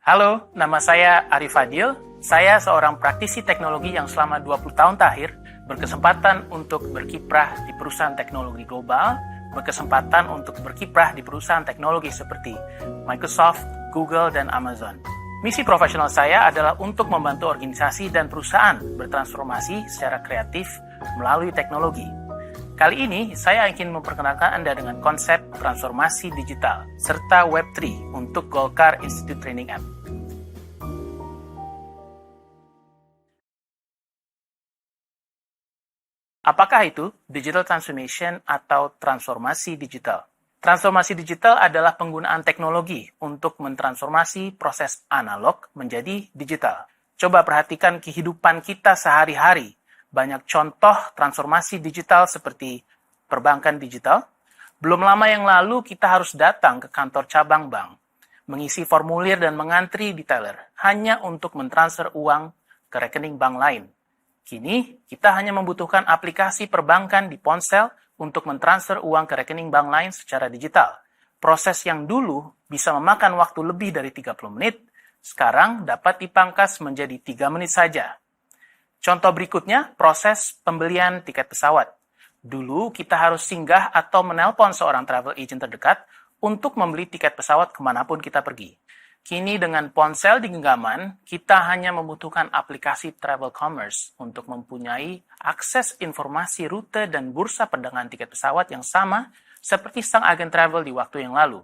Halo, nama saya Arif Fadil. Saya seorang praktisi teknologi yang selama 20 tahun terakhir berkesempatan untuk berkiprah di perusahaan teknologi global, berkesempatan untuk berkiprah di perusahaan teknologi seperti Microsoft, Google, dan Amazon. Misi profesional saya adalah untuk membantu organisasi dan perusahaan bertransformasi secara kreatif melalui teknologi. Kali ini, saya ingin memperkenalkan Anda dengan konsep transformasi digital serta Web3 untuk Golkar Institute Training App. Apakah itu digital transformation atau transformasi digital? Transformasi digital adalah penggunaan teknologi untuk mentransformasi proses analog menjadi digital. Coba perhatikan kehidupan kita sehari-hari. Banyak contoh transformasi digital seperti perbankan digital. Belum lama yang lalu kita harus datang ke kantor cabang bank, mengisi formulir dan mengantri di teller hanya untuk mentransfer uang ke rekening bank lain. Kini, kita hanya membutuhkan aplikasi perbankan di ponsel untuk mentransfer uang ke rekening bank lain secara digital. Proses yang dulu bisa memakan waktu lebih dari 30 menit, sekarang dapat dipangkas menjadi 3 menit saja. Contoh berikutnya, proses pembelian tiket pesawat. Dulu, kita harus singgah atau menelpon seorang travel agent terdekat untuk membeli tiket pesawat kemanapun kita pergi. Kini dengan ponsel di genggaman, kita hanya membutuhkan aplikasi travel commerce untuk mempunyai akses informasi rute dan bursa perdagangan tiket pesawat yang sama seperti sang agen travel di waktu yang lalu.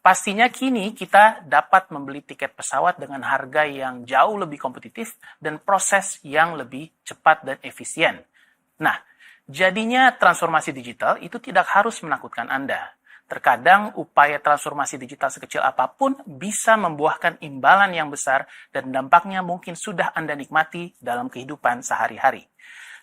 Pastinya kini kita dapat membeli tiket pesawat dengan harga yang jauh lebih kompetitif dan proses yang lebih cepat dan efisien. Nah, jadinya transformasi digital itu tidak harus menakutkan Anda. Terkadang upaya transformasi digital sekecil apapun bisa membuahkan imbalan yang besar dan dampaknya mungkin sudah Anda nikmati dalam kehidupan sehari-hari.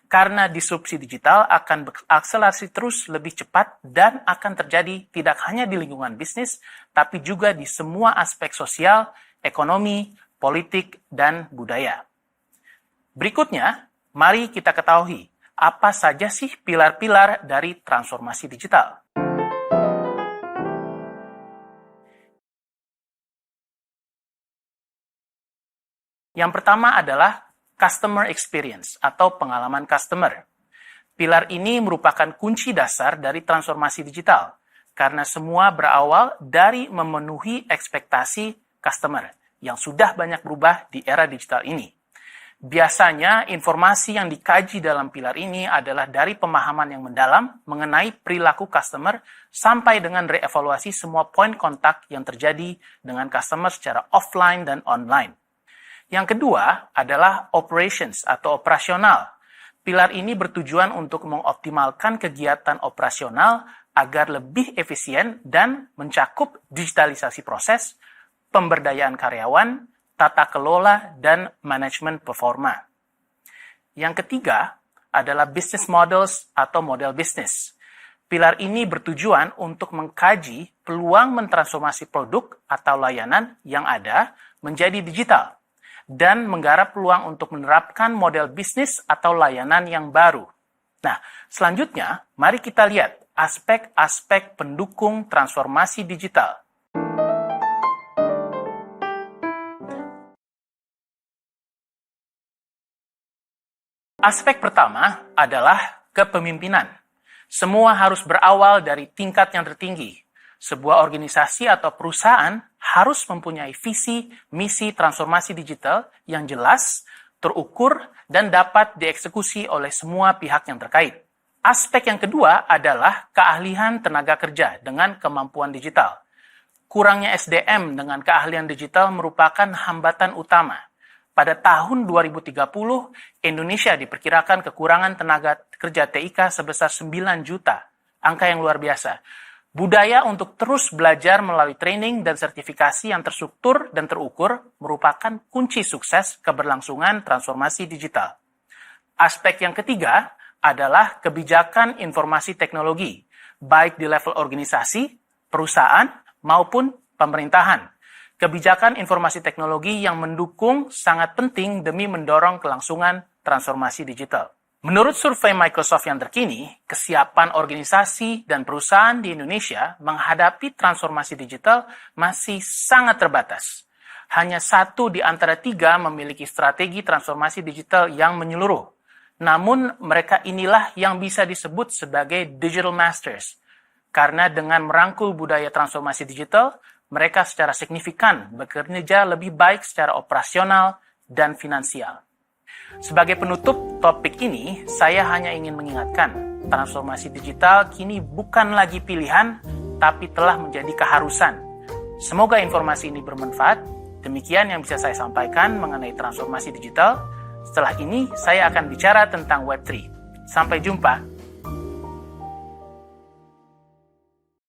Karena disrupsi digital akan berakselerasi terus lebih cepat dan akan terjadi tidak hanya di lingkungan bisnis, tapi juga di semua aspek sosial, ekonomi, politik, dan budaya. Berikutnya, mari kita ketahui apa saja sih pilar-pilar dari transformasi digital. Yang pertama adalah customer experience atau pengalaman customer. Pilar ini merupakan kunci dasar dari transformasi digital karena semua berawal dari memenuhi ekspektasi customer yang sudah banyak berubah di era digital ini. Biasanya informasi yang dikaji dalam pilar ini adalah dari pemahaman yang mendalam mengenai perilaku customer sampai dengan reevaluasi semua poin kontak yang terjadi dengan customer secara offline dan online. Yang kedua adalah operations atau operasional. Pilar ini bertujuan untuk mengoptimalkan kegiatan operasional agar lebih efisien dan mencakup digitalisasi proses, pemberdayaan karyawan, tata kelola, dan manajemen performa. Yang ketiga adalah business models atau model bisnis. Pilar ini bertujuan untuk mengkaji peluang mentransformasi produk atau layanan yang ada menjadi digital dan menggarap peluang untuk menerapkan model bisnis atau layanan yang baru. Nah, selanjutnya, mari kita lihat aspek-aspek pendukung transformasi digital. Aspek pertama adalah kepemimpinan. Semua harus berawal dari tingkat yang tertinggi. Sebuah organisasi atau perusahaan harus mempunyai visi, misi transformasi digital yang jelas, terukur, dan dapat dieksekusi oleh semua pihak yang terkait. Aspek yang kedua adalah keahlian tenaga kerja dengan kemampuan digital. Kurangnya SDM dengan keahlian digital merupakan hambatan utama. Pada tahun 2030, Indonesia diperkirakan kekurangan tenaga kerja TIK sebesar 9 juta, angka yang luar biasa. Budaya untuk terus belajar melalui training dan sertifikasi yang terstruktur dan terukur merupakan kunci sukses keberlangsungan transformasi digital. Aspek yang ketiga adalah kebijakan informasi teknologi, baik di level organisasi, perusahaan, maupun pemerintahan. Kebijakan informasi teknologi yang mendukung sangat penting demi mendorong kelangsungan transformasi digital. Menurut survei Microsoft yang terkini, kesiapan organisasi dan perusahaan di Indonesia menghadapi transformasi digital masih sangat terbatas. Hanya 1 di antara 3 memiliki strategi transformasi digital yang menyeluruh. Namun, mereka inilah yang bisa disebut sebagai digital masters. Karena dengan merangkul budaya transformasi digital, mereka secara signifikan bekerja lebih baik secara operasional dan finansial. Sebagai penutup topik ini, saya hanya ingin mengingatkan, transformasi digital kini bukan lagi pilihan, tapi telah menjadi keharusan. Semoga informasi ini bermanfaat. Demikian yang bisa saya sampaikan mengenai transformasi digital. Setelah ini, saya akan bicara tentang Web3. Sampai jumpa.